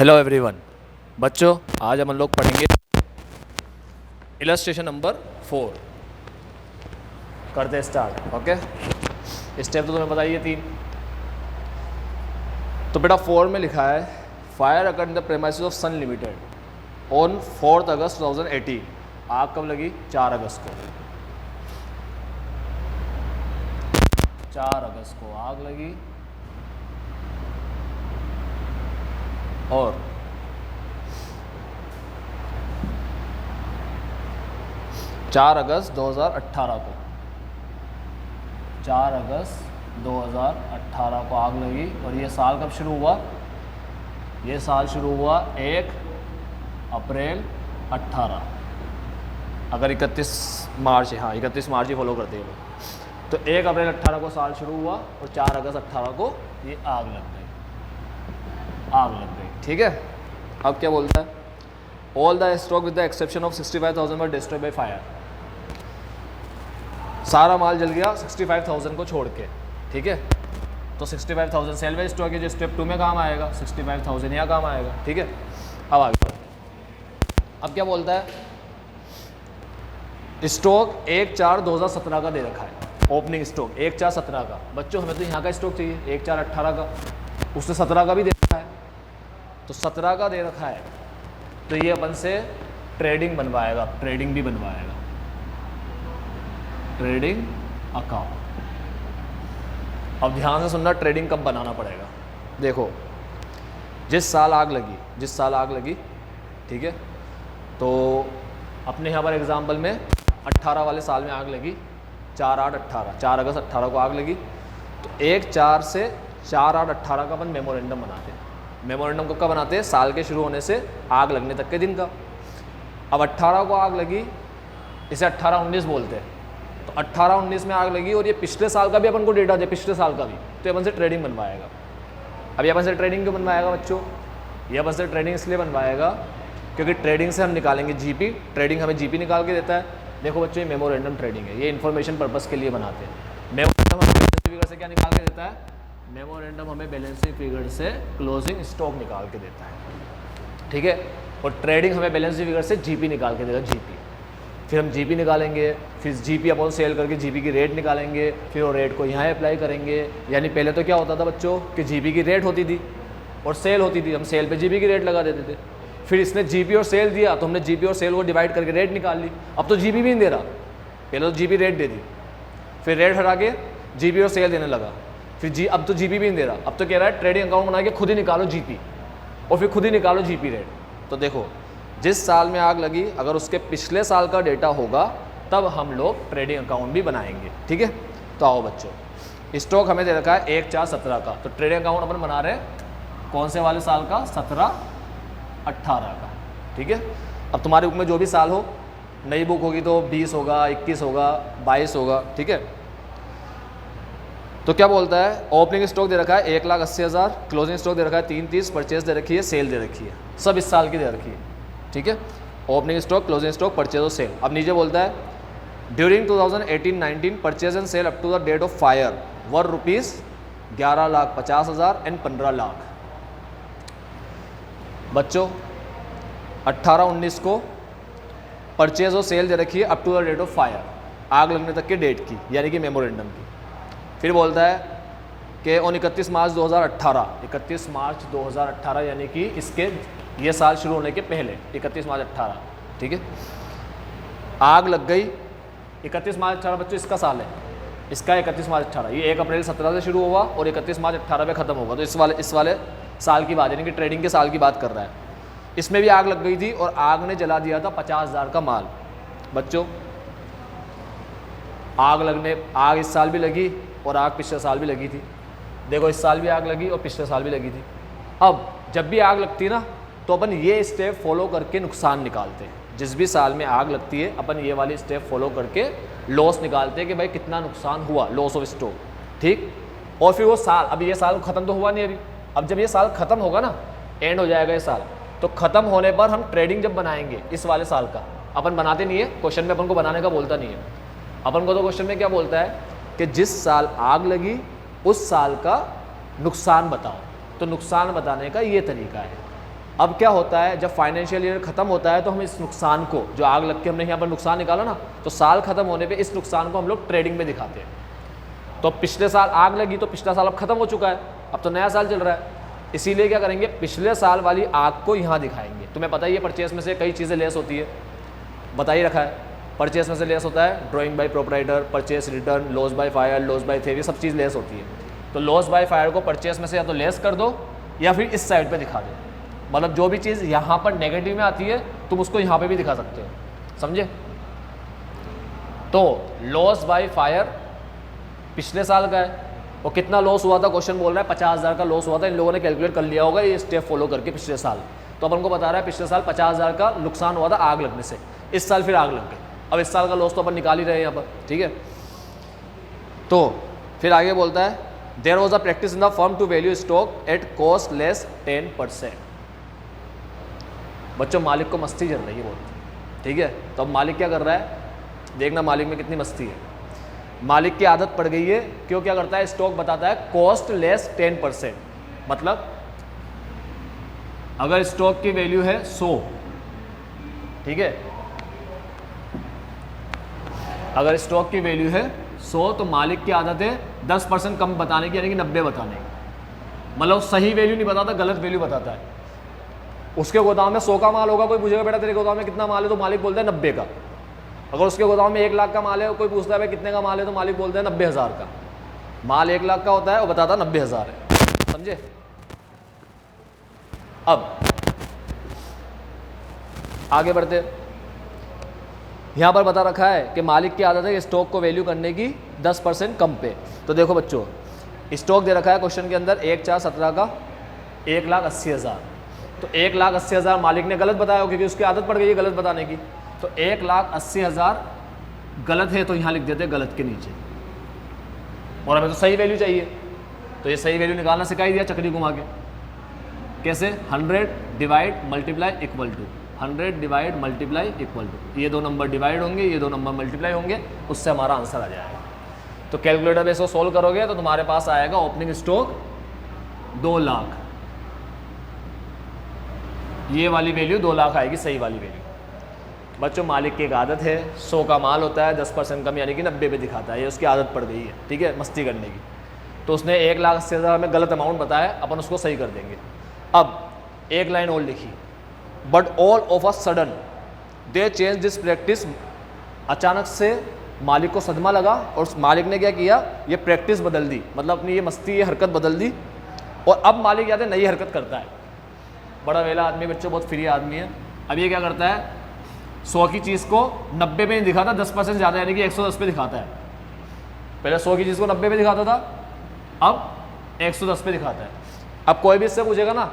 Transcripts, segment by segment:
Hello everyone. बच्चों, आज हम लोग पढ़ेंगे इलस्ट्रेशन नंबर 4। करते हैं स्टार्ट। ओके, स्टेप तो तुम्हें बताइए 3। तो बेटा 4 में लिखा है fire occurred in the premises of sun limited on 4 August 2018। आग कब लगी? 4 अगस्त को। 4 अगस्त को आग लगी और 4 अगस्त 2018 को 4 अगस्त 2018 को आग लगी। और ये साल कब शुरू हुआ? ये साल शुरू हुआ 1 अप्रैल 18। अगर 31 मार्च, हाँ 31 मार्च ही फॉलो करते हैं लोग, तो 1 अप्रैल 18 को साल शुरू हुआ और 4 अगस्त 18 को ये आग लग गई। ठीक है। अब क्या बोलता है? All the stock with the exception of 65,000 were destroyed by fire. सारा माल जल गया 65,000 को छोड़ के। ठीक है, तो 65,000 सेल्वेज स्टॉक है जो स्टेप 2 में काम आएगा, 65,000 यहाँ काम आएगा। ठीक है, अब आगे अब क्या बोलता है? स्टॉक 1/4/2017 का दे रखा है। ओपनिंग स्टॉक 1/4/17 का। बच्चों हमें तो यहाँ का स्टॉक चाहिए 1/4/18 का, उसने 17 का भी दे रखा है, तो 17 का दे रखा है, तो ये अपन से ट्रेडिंग बनवाएगा, ट्रेडिंग भी बनवाएगा, ट्रेडिंग अकाउंट। अब ध्यान से सुनना, ट्रेडिंग कब बनाना पड़ेगा। देखो, जिस साल आग लगी, ठीक है, तो अपने यहाँ पर एग्जाम्पल में 18 वाले साल में आग लगी, 4/8/18, 4 अगस्त 18 को आग लगी, तो 1/4 से 4/8/18 का अपन मेमोरेंडम बनाते हैं। मेमोरेंडम कब का बनाते हैं? साल के शुरू होने से आग लगने तक के दिन का। अब 18 को आग लगी, इसे 18-19 बोलते हैं, तो 18-19 में आग लगी और ये पिछले साल का भी अपन को डेटा दे, पिछले साल का भी, तो ये अपन से ट्रेडिंग बनवाएगा। अब ये अपन से ट्रेडिंग क्यों बनवाएगा बच्चों? ये अपन से ट्रेडिंग इसलिए बनवाएगा क्योंकि ट्रेडिंग से हम निकालेंगे जीपी। ट्रेडिंग हमें जीपी निकाल के देता है। देखो बच्चों, ये मेमोरेंडम ट्रेडिंग है, ये इन्फॉर्मेशन पर्पस के लिए बनाते हैं। मेमोरेंडम हमें बैलेंस फिगर से क्या निकाल के देता है? मेमोरेंडम हमें बैलेंसिंग फिगर से क्लोजिंग स्टॉक निकाल के देता है। ठीक है, और ट्रेडिंग हमें बैलेंसिंग फिगर से जीपी निकाल के देगा, जीपी। फिर हम जीपी निकालेंगे, फिर जीपी अपॉन सेल करके जीपी की रेट निकालेंगे, फिर वो रेट को यहाँ अप्लाई करेंगे। यानी पहले तो क्या होता था बच्चों कि जीपी की रेट होती थी और सेल होती थी, हम सेल पे जीपी की रेट लगा देते थे। फिर इसने जीपी और सेल दिया तो हमने जीपी और सेल को डिवाइड करके रेट निकाल ली। अब तो जीपी भी नहीं दे रहा, पहले तो जीपी रेट दे दी, फिर रेट हटा के जीपी और सेल देने लगा, फिर अब तो जीपी भी नहीं दे रहा, अब तो कह रहा है ट्रेडिंग अकाउंट बना के खुद ही निकालो जीपी और फिर खुद ही निकालो जीपी रेट। तो देखो, जिस साल में आग लगी अगर उसके पिछले साल का डेटा होगा तब हम लोग ट्रेडिंग अकाउंट भी बनाएंगे। ठीक है, तो आओ बच्चों, स्टॉक हमें दे रखा है 1/4/17 का, तो ट्रेडिंग अकाउंट अपन बना रहे हैं कौन से वाले साल का? 17-18 का। ठीक है, अब तुम्हारी बुक में जो भी साल हो, नई बुक होगी तो 20 होगा, 21 होगा, 22 होगा। ठीक है, तो क्या बोलता है? ओपनिंग स्टॉक दे रखा है 1,80,000, क्लोजिंग स्टॉक दे रखा है 330, परचेज दे रखी है, सेल दे रखी है, सब इस साल की दे रखी है। ठीक है, opening stock, closing stock, purchase और सेल। अब नीचे बोलता है during 2018-19 purchase and sale up to the date of fire were ₹11,50,000 and 15 lakh. बच्चों 18-19 को परचेज और सेल दे रखी है up to the date of fire, आग लगने तक के डेट की, यानी कि मेमोरेंडम की। फिर बोलता है कि ऑन 31 मार्च 2018, 31 मार्च 2018 यानी कि इसके ये साल शुरू होने के पहले 31 मार्च 18। ठीक है, आग लग गई 31 मार्च 18 बच्चों इसका साल है, इसका 31 मार्च 18, ये 1 अप्रैल 17 से शुरू हुआ और 31 मार्च 18 पे ख़त्म होगा, तो इस वाले साल की बात, यानी कि ट्रेडिंग के साल की बात कर रहा है। इसमें भी आग लग गई थी और आग ने जला दिया था 50,000 का माल। बच्चों आग इस साल भी लगी और आग पिछले साल भी लगी थी। देखो, इस साल भी आग लगी और पिछले साल भी लगी थी। अब जब भी आग लगती है ना, तो अपन ये स्टेप फॉलो करके नुकसान निकालते हैं। जिस भी साल में आग लगती है अपन ये वाली स्टेप फॉलो करके लॉस निकालते हैं कि भाई कितना नुकसान हुआ, लॉस ऑफ स्टॉक। ठीक, और फिर वो साल, अभी ये साल ख़त्म तो हुआ नहीं अभी, अब जब ये साल ख़त्म होगा ना, एंड हो जाएगा ये साल, तो ख़त्म होने पर हम ट्रेडिंग जब बनाएंगे इस वाले साल का, अपन बनाते नहीं है, क्वेश्चन में अपन को बनाने का बोलता नहीं है। अपन को तो क्वेश्चन में क्या बोलता है कि जिस साल आग लगी उस साल का नुकसान बताओ, तो नुकसान बताने का ये तरीका है। अब क्या होता है, जब फाइनेंशियल ईयर खत्म होता है तो हम इस नुकसान को, जो आग लग के हमने यहाँ पर नुकसान निकाला ना, तो साल खत्म होने पे इस नुकसान को हम लोग ट्रेडिंग में दिखाते हैं। तो पिछले साल आग लगी तो पिछला साल अब खत्म हो चुका है, अब तो नया साल चल रहा है, इसीलिए क्या करेंगे, पिछले साल वाली आग को यहाँ दिखाएंगे। तुम्हें पता ही है परचेस में से कई चीज़ें लेस होती है, बता ही रखा है। परचेस में से लेस होता है drawing by proprietor, purchase return, loss by fire, loss by थेवी, सब चीज़ लेस होती है। तो लॉस बाय फायर को परचेस में से या तो लेस कर दो या फिर इस साइड पे दिखा दो। मतलब जो भी चीज़ यहाँ पर नेगेटिव में आती है तुम उसको यहाँ पे भी दिखा सकते हो, समझे। तो लॉस बाय फायर पिछले साल का है, और कितना लॉस हुआ था, क्वेश्चन बोल रहा है 50,000 का लॉस हुआ था। इन लोगों ने कैलकुलेट कर लिया होगा ये स्टेप फॉलो करके पिछले साल। तो अपन को बता रहा है पिछले साल 50,000 का नुकसान हुआ था आग लगने से, इस साल फिर आग लग गई। अब इस साल का लॉस तो अपन निकाल ही रहे हैं यहाँ पर, ठीक है। तो फिर आगे बोलता है there was a practice in the firm to value stock at cost less 10%। बच्चों मालिक को मस्ती चल रही है बहुत, ठीक है। तो अब मालिक क्या कर रहा है, देखना मालिक में कितनी मस्ती है। मालिक की आदत पड़ गई है, क्यों क्या करता है, स्टॉक बताता है कॉस्ट लेस 10%। मतलब अगर स्टॉक की वैल्यू है 100, ठीक है, अगर स्टॉक की वैल्यू है 100 तो मालिक की आदत है 10% कम बताने की, यानी कि 90 बताने की। मतलब सही वैल्यू नहीं बताता, गलत वैल्यू बताता है। उसके गोदाम में 100 का माल होगा, कोई पूछेगा बेटा तेरे गोदाम में कितना माल है, तो मालिक बोलता है 90 का। अगर उसके गोदाम में 1 लाख का माल है, कोई पूछता है भाई कितने का माल है, तो मालिक बोलता है 90,000 का। माल 1 लाख का होता है, वो बताता 90,000 है, समझे। अब आगे बढ़ते, यहाँ पर बता रखा है कि मालिक की आदत है स्टॉक को वैल्यू करने की 10% कम पे। तो देखो बच्चों, स्टॉक दे रखा है क्वेश्चन के अंदर 1/4/17 का 1,80,000। तो 1,80,000 मालिक ने गलत बताया, क्योंकि उसकी आदत पड़ गई है गलत बताने की। तो 1,80,000 गलत है, तो यहाँ लिख देते गलत के नीचे, और हमें तो सही वैल्यू चाहिए। तो ये सही वैल्यू निकालना सिखाई दिया चक्री घुमा के, कैसे 100 divide multiply equal to 100 divide multiply equal to, ये दो नंबर डिवाइड होंगे, ये दो नंबर मल्टीप्लाई होंगे, उससे हमारा आंसर आ जाएगा। तो कैलकुलेटर पे इसको सोल्व करोगे तो तुम्हारे पास आएगा ओपनिंग स्टॉक 2 लाख, ये वाली वैल्यू 2 लाख आएगी, सही वाली वैल्यू। बच्चों मालिक की एक आदत है, 100 का माल होता है 10% कम यानी कि 90 पे दिखाता है, ये उसकी आदत पड़ गई है, ठीक है, मस्ती करने की। तो उसने 1,80,000 में गलत अमाउंट बताया, अपन उसको सही कर देंगे। अब एक लाइन और लिखी, but all of a sudden they change this practice. अचानक से मालिक को सदमा लगा और उस मालिक ने क्या किया, ये प्रैक्टिस बदल दी, मतलब अपनी ये मस्ती, ये हरकत बदल दी। और अब मालिक याद है नई हरकत करता है। बड़ा वेला आदमी, बच्चों बहुत फ्री आदमी है। अब ये क्या करता है, 100 की चीज़ को 90 पे नहीं दिखाता, 10% ज़्यादा यानी कि 110 पे दिखाता है। पहले 100 की चीज़ को 90 पे दिखाता था, अब 110 पे दिखाता है। अब कोई भी इससे पूछेगा ना,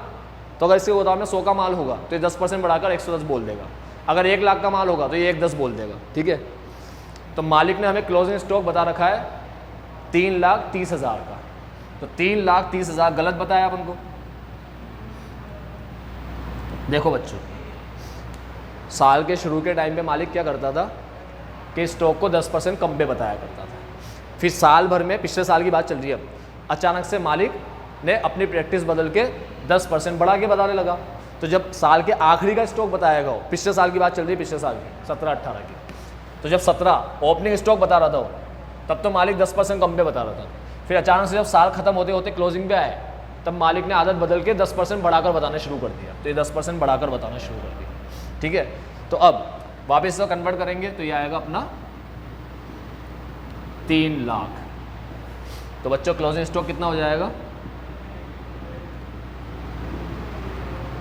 तो अगर इसके गोदाम में 100 का माल होगा तो ये 10% बढ़ाकर 110 बोल देगा। अगर 1 लाख का माल होगा तो ये 110 बोल देगा, ठीक है। तो मालिक ने हमें क्लोजिंग स्टॉक बता रखा है 3,30,000 का, तो 3,30,000 गलत बताया अपन को। देखो बच्चों, साल के शुरू के टाइम पे मालिक क्या करता था कि स्टॉक को 10% कम पे बताया करता था। फिर साल भर में, पिछले साल की बात चल रही है, अब अचानक से मालिक ने अपनी प्रैक्टिस बदल के 10% बढ़ा के बताने लगा। तो जब साल के आखिरी का स्टॉक बताएगा, पिछले साल की बात चल रही है, पिछले साल की 17-18 की, तो जब 17 ओपनिंग स्टॉक बता रहा था तब तो मालिक 10% कम पे बता रहा था। फिर अचानक से जब साल खत्म होते होते क्लोजिंग पे आए, तब मालिक ने आदत बदल के 10% बढ़ाकर बताना शुरू कर दिया। तो ये 10% बढ़ाकर बताना शुरू कर दिया, ठीक है। तो अब वापस इसको कन्वर्ट करेंगे तो ये आएगा अपना 3 लाख। तो बच्चों क्लोजिंग स्टॉक कितना हो जाएगा,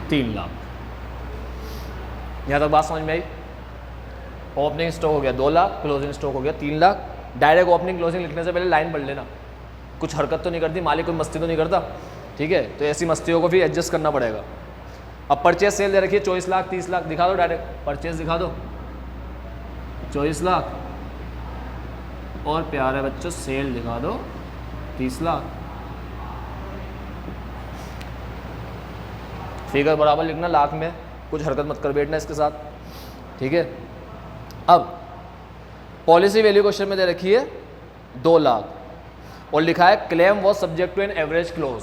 3 लाख। यहाँ तक बात समझ में आई। ओपनिंग स्टॉक हो गया 2 लाख, क्लोजिंग स्टॉक हो गया 3 लाख। डायरेक्ट ओपनिंग क्लोजिंग लिखने से पहले लाइन पढ़ लेना, कुछ हरकत तो नहीं करती मालिक, कोई मस्ती तो नहीं करता, ठीक है। तो ऐसी मस्तियों को भी एडजस्ट करना पड़ेगा। अब परचेज सेल दे रखिए 24 लाख 30 लाख, दिखा दो डायरेक्ट परचेज दिखा दो 24 लाख, और प्यारे बच्चों सेल दिखा दो 30 लाख। फिगर बराबर लिखना लाख में, कुछ हरकत मत कर बैठना इसके साथ, ठीक है। अब पॉलिसी वैल्यू क्वेश्चन में दे रखी है 2 लाख और लिखा है claim was subject to an average clause.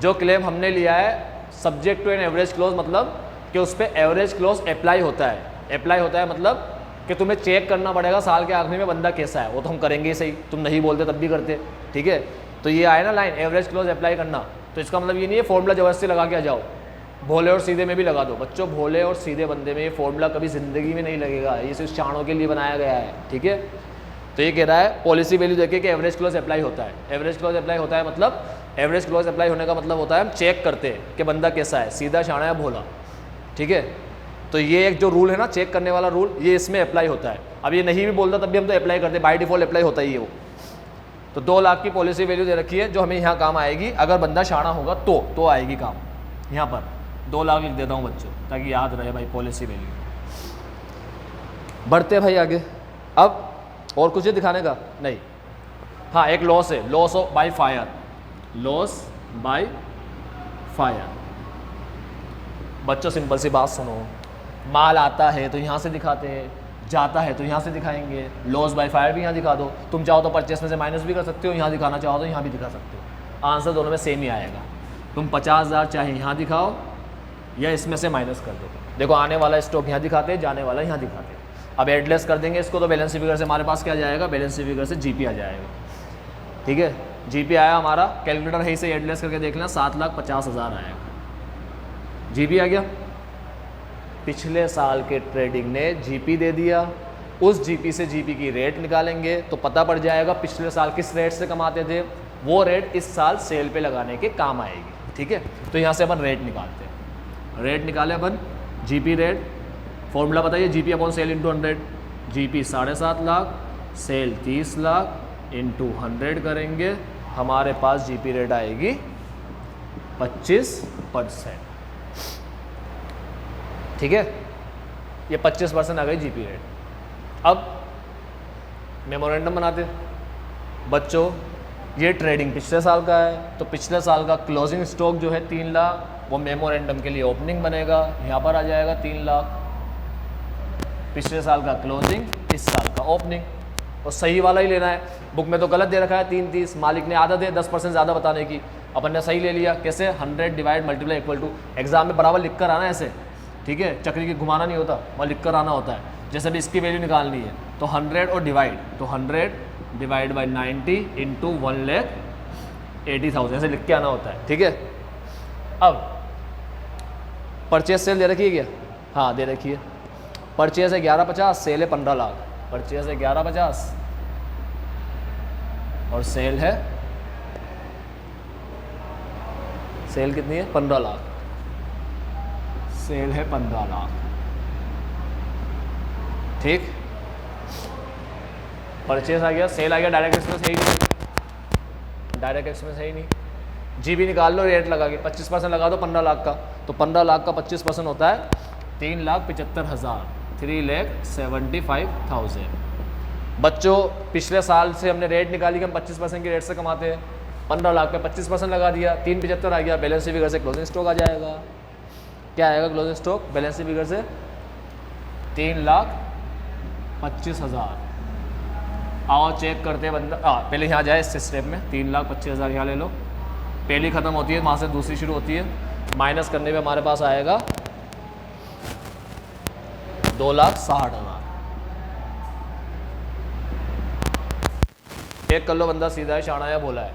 जो क्लेम हमने लिया है subject to an average clause मतलब कि उस पर एवरेज क्लोज अप्लाई होता है। अप्लाई होता है मतलब कि तुम्हें चेक करना पड़ेगा साल के आखिरी में बंदा कैसा है। वो तो हम करेंगे ही सही, तुम नहीं बोलते तब भी करते, ठीक है। तो ये आए ना लाइन एवरेज क्लोज अप्लाई करना, तो इसका मतलब ये नहीं है फॉर्मूला ज़बरदस्ती लगा के आ जाओ। भोले और सीधे में भी लगा दो बच्चों, भोले और सीधे बंदे में ये फॉर्मूला कभी ज़िंदगी में नहीं लगेगा, ये सिर्फ शाणों के लिए बनाया गया है, ठीक है। तो ये कह रहा है पॉलिसी वैल्यू देखे कि एवरेज क्लोज अप्लाई होता है। एवरेज क्लोज अप्लाई होता है मतलब एवरेज क्लोज अप्लाई होने का मतलब होता है हम चेक करते हैं कि बंदा कैसा है, सीधा, शाणा या भोला, ठीक है। तो ये एक जो रूल है ना चेक करने वाला रूल, ये इसमें अप्लाई होता है। अब ये नहीं भी बोलता तब भी हम तो अप्लाई करते हैं, बाय डिफॉल्ट अप्लाई होता ही है वो। तो 2 लाख की पॉलिसी वैल्यू दे रखी है जो हमें यहाँ काम आएगी, अगर बंदा शाणा होगा तो आएगी काम। यहाँ पर 2 लाख लिख देता हूँ बच्चों ताकि याद रहे भाई पॉलिसी वैल्यू। बढ़ते भाई आगे। अब और कुछ है दिखाने का? नहीं। हाँ एक लॉस है, loss of bye fire. Loss by fire बच्चों सिंपल सी बात सुनो, माल आता है तो यहाँ से दिखाते हैं, जाता है तो यहाँ से दिखाएंगे। लॉस बाय फायर भी यहाँ दिखा दो, तुम चाहो तो परचेस में से माइनस भी कर सकते हो, यहाँ दिखाना चाहो तो यहाँ भी दिखा सकते हो। आंसर दोनों में सेम ही आएगा। तुम 50,000 चाहे यहाँ दिखाओ या इसमें से माइनस कर दो। देखो आने वाला स्टॉक यहाँ दिखाते हैं, जाने वाला यहाँ दिखाते हैं। अब एडलेस कर देंगे इसको तो बैलेंस फिगर से हमारे पास क्या जाएगा, बैलेंस फिगर से जीपी आ जाएगा, ठीक है। जीपी आया हमारा, कैलकुलेटर है इसे एडलेस करके देख लेना, 7,50,000 आएगा। जीपी आ गया। पिछले साल के ट्रेडिंग ने जीपी दे दिया, उस जीपी से जीपी की रेट निकालेंगे तो पता पड़ जाएगा पिछले साल किस रेट से कमाते थे, वो रेट इस साल सेल पे लगाने के काम आएगी, ठीक है। तो यहाँ से अपन रेट निकालते हैं, रेट निकाले अपन, जीपी रेट, फॉर्मूला बताइए, GP upon sale into 100। GP 7.5 lakh, sale 30 lakh into 100 करेंगे, हमारे पास जीपी रेट आएगी 25%, ठीक है। ये 25% आ गई जीपी रेट। अब मेमोरेंडम बनाते बच्चों, ये ट्रेडिंग पिछले साल का है तो पिछले साल का क्लोजिंग स्टॉक जो है 3 लाख, वो मेमोरेंडम के लिए ओपनिंग बनेगा, यहाँ पर आ जाएगा 3 लाख। पिछले साल का क्लोजिंग, इस साल का ओपनिंग, और सही वाला ही लेना है। बुक में तो गलत दे रखा है 330, मालिक ने आदत है 10% ज़्यादा बताने की, अपन ने सही ले लिया। कैसे? 100 divide multiply equal to, exam में बराबर लिख कर आना ऐसे, ठीक है, चक्री की घुमाना नहीं होता, वहाँ लिख कर आना होता है। जैसे भी इसकी वैल्यू निकालनी है तो 100 और डिवाइड, तो 100 डिवाइड बाई 90 इंटू 1,80,000 ऐसे लिख के आना होता है, ठीक है। अब परचेज सेल दे रखी है क्या? हाँ दे रखी है। परचेज है 1150, सेल है 15 लाख। परचेज है 1150 और सेल है, सेल कितनी है? 15 लाख। सेल है 15 लाख, ठीक। परचेज आ गया, सेल आ गया, डायरेक्ट एक्सपेंस है ही नहीं, डायरेक्ट एक्सपेंस है ही नहीं। जीबी निकाल लो रेट लगा के, 25% लगा दो 15 लाख का, तो 15 लाख का 25% होता है 3,75,000, 3,75,000। बच्चों पिछले साल से हमने रेट निकाली कि हम 25% की रेट से कमाते हैं, 15 लाख पे 25% लगा दिया, 375 आ गया। बैलेंस फिगर से क्लोजिंग स्टॉक आ जाएगा। क्या आएगा क्लोजिंग स्टॉक बैलेंस फिगर से? 3,25,000। आओ चेक करते हैं बंदा, पहले यहाँ जाए इस स्टेप में, 3,25,000 यहाँ ले लो, पहली ख़त्म होती है, वहाँ से दूसरी शुरू होती है, माइनस करने पे हमारे पास आएगा 2,60,000। चेक कर लो बंदा सीधा है, शाणा या भोला है।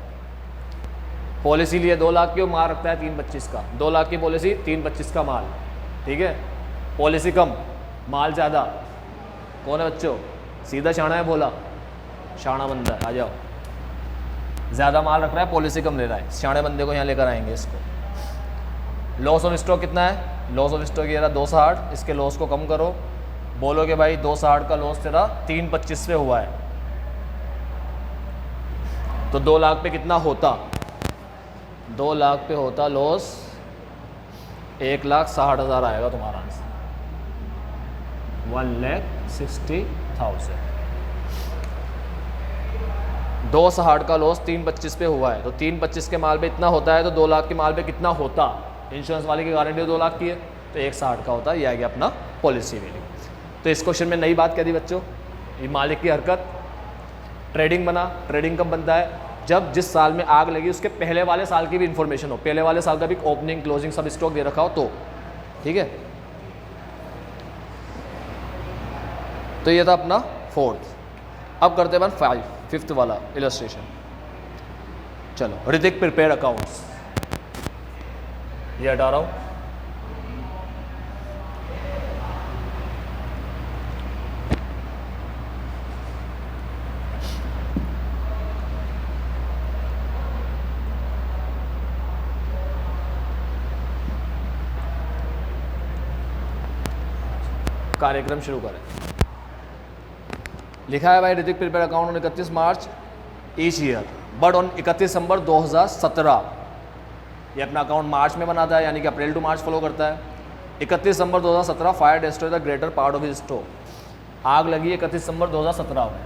पॉलिसी लिए 2 लाख की, वो माल रखता है 3,25 का। 2 लाख की पॉलिसी, 3,25 का माल, ठीक है। पॉलिसी कम, माल ज़्यादा, कौन है बच्चों? सीधा शाणा है भोला? शाणा बंदा है, आ जाओ। ज़्यादा माल रख रहा है, पॉलिसी कम ले रहा है, शाणे बंदे को यहाँ लेकर आएंगे इसको। लॉस ऑफ स्टॉक कितना है? लॉस ऑफ स्टॉक ये रहा 260, इसके लॉस को कम करो, बोलोगे भाई 260 का लॉस तेरा 3,25 पे हुआ है, तो 2 लाख पे कितना होता? 2 लाख पे होता लॉस 1,60,000 आएगा तुम्हारा आंसर, 1,60,000। 260 का लॉस 3,25 पे हुआ है, तो 3,25 के माल पे इतना होता है, तो 2 लाख के माल पे कितना होता? इंश्योरेंस वाले की गारंटी 2 लाख की है, तो 160 का होता है। ये आ गया अपना पॉलिसी वैल्यू। तो इस क्वेश्चन में नई बात कह दी बच्चों, ये मालिक की हरकत, ट्रेडिंग बना। ट्रेडिंग कब बनता है? जब जिस साल में आग लगी उसके पहले वाले साल की भी इंफॉर्मेशन हो, पहले वाले साल का भी ओपनिंग क्लोजिंग सब स्टॉक दे रखा हो तो, ठीक है। तो ये था अपना फोर्थ। अब करते हैं अपन फिफ्थ वाला इलस्ट्रेशन। चलो, ऋतिक प्रिपेयर अकाउंट्स, ये हटा रहा हूं। कार्यक्रम शुरू करें। लिखा है भाई Hrithik prepare account on 31 March each year but on 31 दिसंबर 2017। ये अपना अकाउंट मार्च में बनाता है, यानी कि अप्रैल टू मार्च फॉलो करता है। 31 दिसंबर 2017 fire destroy the greater part of his store. आग लगी 31 दिसंबर 2017 में।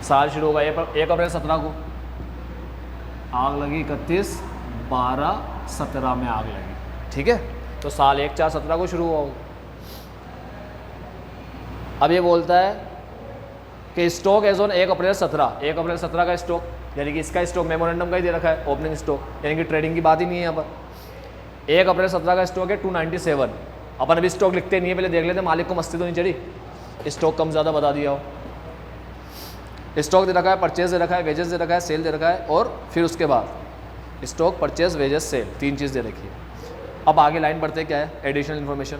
साल शुरू होगा 1 अप्रैल 17 को। आग लगी 31/12/17 में आग लगी, ठीक है। तो साल 1/4/17 को शुरू हुआ। अब ये बोलता है कि स्टॉक एज ऑन 1 अप्रैल 17 का स्टॉक, यानी कि इसका स्टॉक मेमोरेंडम का ही दे रखा है, ओपनिंग स्टॉक, यानी कि ट्रेडिंग की बात ही नहीं है यहाँ पर। 1 अप्रैल 17 का स्टॉक है 297। अपन अभी स्टॉक लिखते नहीं है, पहले देख लेते मालिक को मस्ती तो नहीं चढ़ी, स्टॉक कम ज़्यादा बता दिया हो। स्टॉक दे रखा है, परचेज दे रखा है, वेजेस दे रखा है, सेल दे रखा है, और फिर उसके बाद स्टॉक, परचेज, वेजेस, सेल, 3 चीज़ दे रखी है। अब आगे लाइन बढ़ते क्या है, additional information.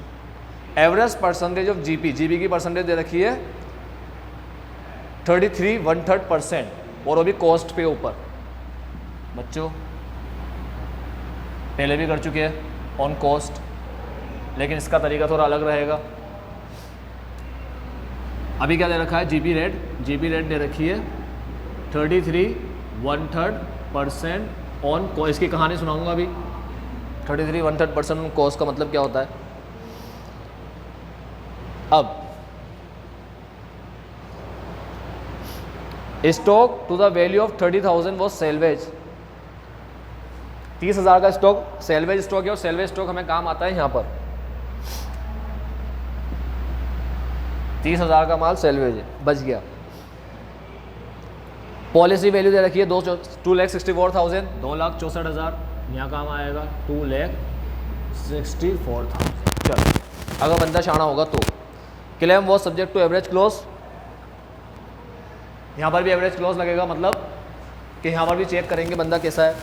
Average percentage of GP की परसेंटेज दे रखी है 33 1/3%, और वो भी कॉस्ट पे ऊपर। बच्चों पहले भी कर चुके हैं ऑन कॉस्ट, लेकिन इसका तरीका थोड़ा अलग रहेगा। अभी क्या दे रखा है, जीपी रेट दे रखी है 33 1/3% ऑन को। इसकी कहानी सुनाऊंगा अभी। 33 1/3% ऑन कॉस्ट का मतलब क्या होता है। अब stock to the value of 30,000 वो सेल्वेज। 30,000 का स्टॉक सेल्वेज स्टॉक है, और सेल्वेज स्टॉक हमें काम आता है यहाँ पर। 30,000 का माल सेल्वेज है, बच गया। पॉलिसी वैल्यू दे रखी है 2,64,000, 2,64,000, यहाँ काम आएगा 2,64,000। चलो, अगर बंदा शाना होगा तो। Claim was subject to average clause, यहाँ पर भी एवरेज क्लोज लगेगा, मतलब कि यहाँ पर भी चेक करेंगे बंदा कैसा है।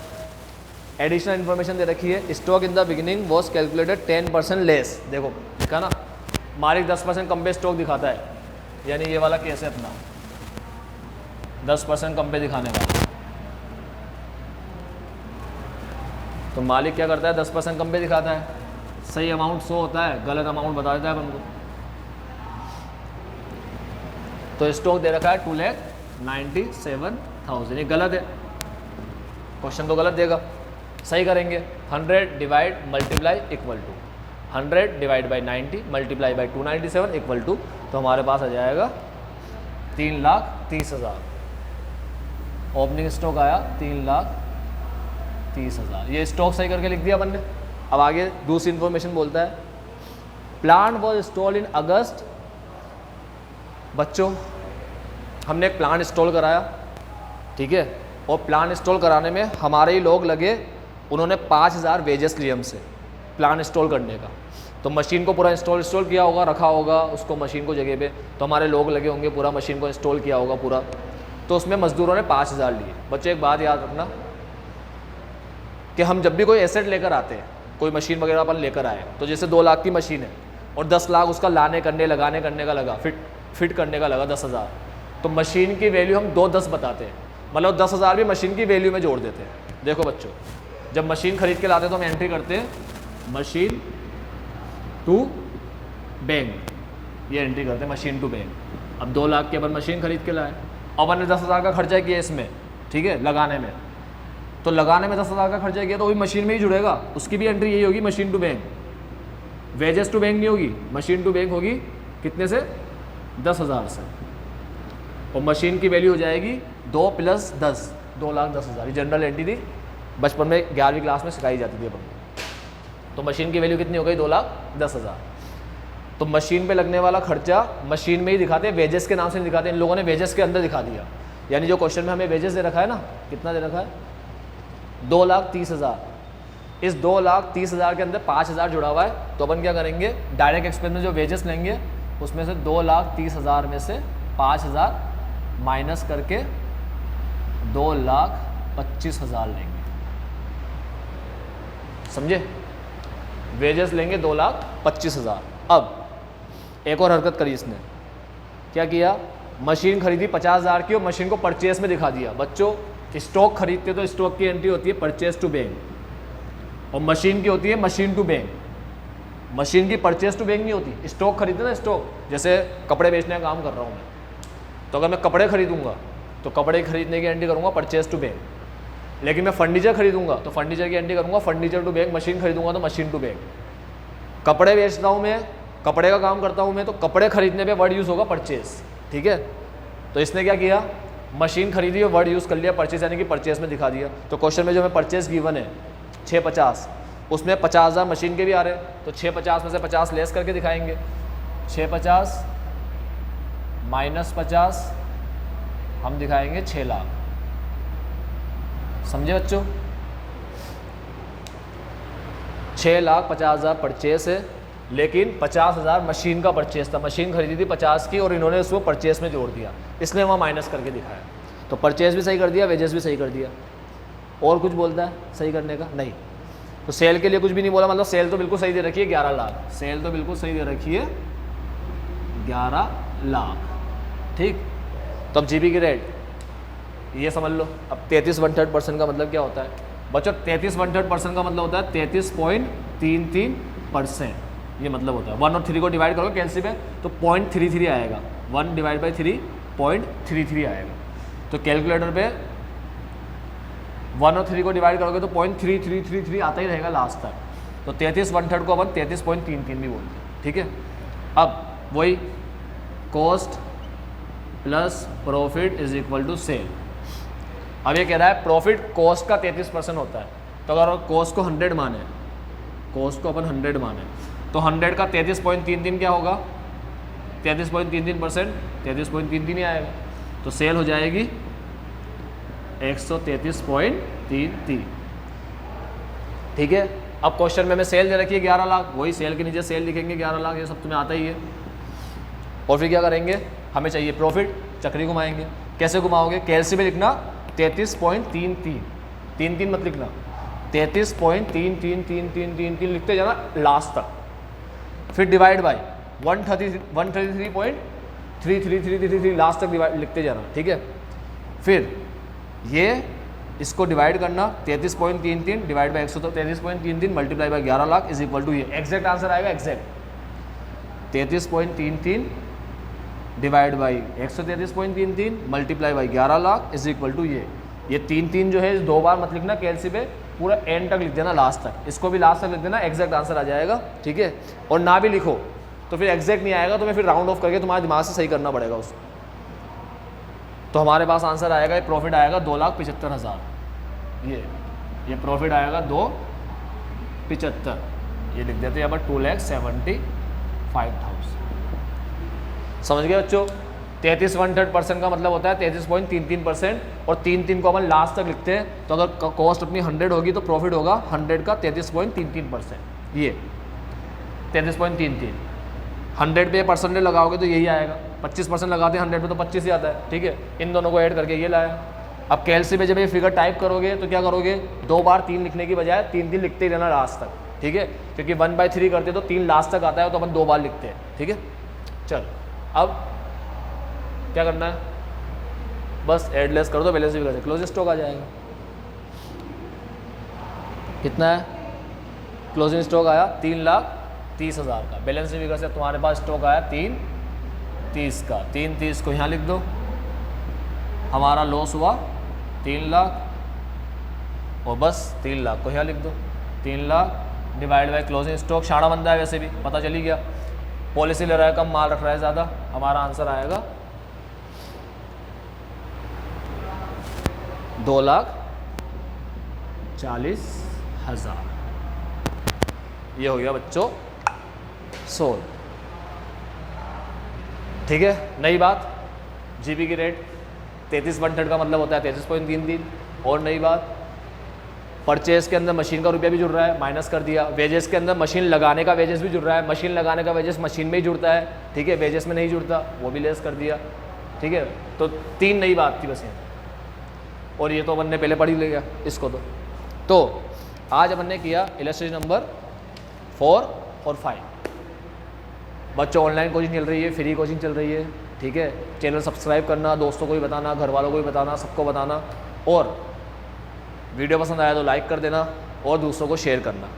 एडिशनल इन्फॉर्मेशन दे रखी है, stock in the beginning was calculated 10% less. देखो लिखा ना, मालिक 10% कम पे स्टॉक दिखाता है, यानी ये वाला केस है अपना 10% कम पे दिखाने वाला। तो मालिक क्या करता है, 10% कम पे दिखाता है, सही अमाउंट शो होता है, गलत अमाउंट बता देता है अपन को। तो स्टॉक दे रखा है 2,97,000, ये गलत है, क्वेश्चन तो गलत देगा। सही करेंगे, 100 divide multiply equal to 100 divide by 90 multiply by 297 equal to, तो हमारे पास आ जाएगा 3,30,000। ओपनिंग स्टॉक आया 3,30,000। ये स्टॉक सही करके लिख दिया अपन ने। अब आगे दूसरी इन्फॉर्मेशन बोलता है, प्लांट वॉज इंस्टॉल्ड इन अगस्त। बच्चों हमने एक प्लांट इंस्टॉल कराया, ठीक है, और प्लांट इंस्टॉल कराने में हमारे ही लोग लगे, उन्होंने 5,000 वेजेस लिए हमसे प्लांट इंस्टॉल करने का। तो मशीन को पूरा इंस्टॉल किया होगा, रखा होगा उसको मशीन को जगह पे, तो हमारे लोग लगे होंगे, पूरा मशीन को इंस्टॉल किया होगा पूरा, तो उसमें मजदूरों ने 5,000 लिए। बच्चों एक बात याद रखना कि हम जब भी कोई एसेट लेकर आते हैं, कोई मशीन वगैरह अपन लेकर आए, तो जैसे 2 लाख की मशीन है और 10 लाख उसका लाने करने लगाने करने का लगा, फिट करने का लगा 10,000, तो मशीन की वैल्यू हम 2,10 बताते हैं, मतलब 10,000 भी मशीन की वैल्यू में जोड़ देते हैं। देखो बच्चों, जब मशीन खरीद के लाते हैं तो हम एंट्री करते हैं मशीन टू बैंक, ये एंट्री करते हैं मशीन टू बैंक। अब 2 लाख की अपन मशीन खरीद के लाए, अपन ने 10,000 का खर्चा किया इसमें, ठीक है, लगाने में, तो लगाने में 10,000 का खर्चा किया तो वही मशीन में ही जुड़ेगा, उसकी भी एंट्री यही होगी machine to bank. Wages to bank नहीं होगी, मशीन टू बैंक होगी कितने से, 10,000 से, और मशीन की वैल्यू हो जाएगी 2 + 10, 2,10,000। जनरल एंट्री थी, बचपन में 11वीं क्लास में सिखाई जाती थी अपन। तो मशीन की वैल्यू कितनी हो गई, 2,10,000। तो मशीन पे लगने वाला खर्चा मशीन में ही दिखाते हैं, वेजेस के नाम से नहीं दिखाते। इन लोगों ने वेजेस के अंदर दिखा दिया, यानी जो क्वेश्चन में हमें वेजेस दे रखा है ना, कितना दे रखा है 2,30,000। इस 2,30,000 के अंदर 5,000 जुड़ा हुआ है, तो अपन क्या करेंगे, डायरेक्ट एक्सपेंस में जो वेजेस लेंगे उसमें से 2,30,000 में से 5,000 माइनस करके 2,25,000 लेंगे। समझे, वेजेस लेंगे 2,25,000। अब एक और हरकत करी इसने, क्या किया, मशीन खरीदी 50,000 की और मशीन को परचेस में दिखा दिया। बच्चों स्टॉक खरीदते तो स्टॉक की एंट्री होती है परचेस टू बैंक, और मशीन की होती है मशीन टू बैंक। मशीन की परचेस टू बैंक नहीं होती, स्टॉक खरीदते ना, स्टॉक, जैसे कपड़े बेचने का काम कर रहा हूँ मैं, तो अगर मैं कपड़े खरीदूंगा तो कपड़े खरीदने की एंट्री करूँगा परचेस टू बैंक। लेकिन मैं फर्नीचर खरीदूंगा तो फर्नीचर की एंट्री करूँगा फर्नीचर टू बैंक। मशीन खरीदूंगा तो मशीन टू बैंक। कपड़े बेचता हूँ मैं, कपड़े का काम करता हूँ मैं, तो कपड़े खरीदने पे वर्ड यूज़ होगा परचेस। ठीक है, तो इसने क्या किया, मशीन खरीदी और वर्ड यूज़ कर लिया परचेस, यानी कि परचेस में दिखा दिया। तो क्वेश्चन में जो हमें परचेस गिवन है 650, उसमें 50,000 मशीन के भी आ रहे हैं, तो 650 में से 50 लेस करके दिखाएंगे। 650 माइनस 50 हम दिखाएंगे 6 लाख। समझे बच्चों, 6,50,000 परचेस है, लेकिन 50,000 मशीन का परचेस था। मशीन खरीदी थी 50 की और इन्होंने उसको परचेस में जोड़ दिया, इसलिए वहाँ माइनस करके दिखाया। तो परचेस भी सही कर दिया, वेजेस भी सही कर दिया। और कुछ बोलता है सही करने का? नहीं। तो सेल के लिए कुछ भी नहीं बोला, मतलब सेल तो बिल्कुल सही दे रखी है 11 लाख। सेल तो बिल्कुल सही दे रखी है 11 लाख। ठीक, तो अब जीबी की रेट ये समझ लो। अब 33 का मतलब क्या होता है बच्चों? 33 का मतलब होता है 33.33%। ये मतलब होता है 1 और 3 को डिवाइड करोगे कैलसी पे तो 0.33 आएगा। 1 डिवाइड बाई 3 0.33 आएगा। तो कैलकुलेटर पे 1 और 3 को डिवाइड करोगे तो 0.3333 आता ही रहेगा लास्ट तक। तो 33/1/3 को अपन 33.33 भी बोलते हैं। ठीक है, अब वही cost plus profit is equal to sale. अब ये कह रहा है प्रॉफिट कॉस्ट का 33% होता है, तो अगर कॉस्ट को 100 माने, कॉस्ट को अपन 100 माने, तो 100 का 33.33 क्या होगा? 33.33%, 33.33 ही आएगा। तो सेल हो जाएगी 133.33। ठीक है, अब क्वेश्चन में हमें सेल दे रखी है 11 लाख, वही सेल के नीचे सेल लिखेंगे 11 लाख, ये सब तुम्हें आता ही है। और फिर क्या करेंगे, हमें चाहिए प्रॉफिट, चक्री घुमाएंगे। कैसे घुमाओगे? कैलसी में लिखना 33.33, 3 मत लिखना, 33.333333 लिखते जाना लास्ट तक। फिर डिवाइड बाई 133.3333 लास्ट तक डिवाइड लिखते जाना। ठीक है, फिर ये इसको डिवाइड करना 33.33 divide by 133.33 multiply by 11 lakh is equal to ये एग्जैक्ट आंसर आएगा। Exact 33.33 divide by 133.33 multiply by 11 lakh is equal to ये 3 जो है 2 बार मत लिखना कैलसी पे, पूरा एंड तक लिख देना लास्ट तक। इसको भी लास्ट तक लिख देना, एग्जैक्ट आंसर आ जाएगा। ठीक है, और ना भी लिखो तो फिर एग्जैक्ट नहीं आएगा, तो मैं फिर राउंड ऑफ करके तुम्हारे दिमाग से सही करना पड़ेगा उसको। तो हमारे पास आंसर आएगा, ये प्रॉफिट आएगा 2,75,000। ये प्रॉफिट आएगा 2,75, ये लिख देते हैं यहाँ पर 2,75,000। समझ गए बच्चों? 33.1/3% का मतलब होता है 33.33%, और 3 को अपन लास्ट तक लिखते हैं। तो अगर कॉस्ट अपनी 100 होगी तो प्रॉफिट होगा 100 का 33.33%। ये 33.33, 100 पे परसेंटेज लगाओगे तो यही आएगा। 25% लगाते हैं 100 पे तो 25 ही आता है। ठीक है, इन दोनों को ऐड करके ये लाया। अब कैलसी में जब ये फिगर टाइप करोगे तो क्या करोगे, 2 बार 3 लिखने की बजाय 3 लिखते ही रहना लास्ट तक। ठीक है, क्योंकि 1/3 करते तो 3 लास्ट तक आता है, तो अपन 2 बार लिखते हैं। ठीक है, चल अब क्या करना है, बस एड लेस कर दो, बैलेंस भी कर दो, क्लोजिंग स्टॉक आ जाएगा। कितना है क्लोजिंग स्टॉक आया? 3,30,000 का। बैलेंस फिगर से तुम्हारे पास स्टॉक आया 3,30 का। 3,30 को यहाँ लिख दो, हमारा लॉस हुआ 3 लाख, और बस 3 लाख को यहाँ लिख दो। 3 lakh divide by closing stock, शाणा बंदा है वैसे भी, पता चली गया। पॉलिसी ले रहा है कम, माल रख रहा है ज़्यादा। हमारा आंसर आएगा 2,40,000। ये हो गया बच्चों सोल्व। ठीक है। नई बात, जीबी की रेट 33/1 का मतलब होता है 33.33। और नई बात, परचेज के अंदर मशीन का रुपया भी जुड़ रहा है, माइनस कर दिया। वेजेस के अंदर मशीन लगाने का वेजेस भी जुड़ रहा है, मशीन लगाने का वेजेस मशीन में ही जुड़ता है, ठीक है, वेजेस में नहीं जुड़ता, वो भी लेस कर दिया, ठीक है। तो 3 नई बात थी बस ये, और ये तो अपन ने पहले पढ़ ही लिया इसको। तो आज अपन ने किया इलस्ट्रेशन नंबर 4 और 5। बच्चों ऑनलाइन कोचिंग चल रही है, फ्री कोचिंग चल रही है, ठीक है। चैनल सब्सक्राइब करना, दोस्तों को भी बताना, घर वालों को भी बताना, सबको बताना, और वीडियो पसंद आया तो लाइक कर देना और दूसरों को शेयर करना,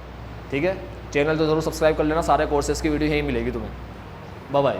ठीक है। चैनल तो ज़रूर सब्सक्राइब कर लेना, सारे कोर्सेज़ की वीडियो यहीं मिलेगी तुम्हें। Bye bye.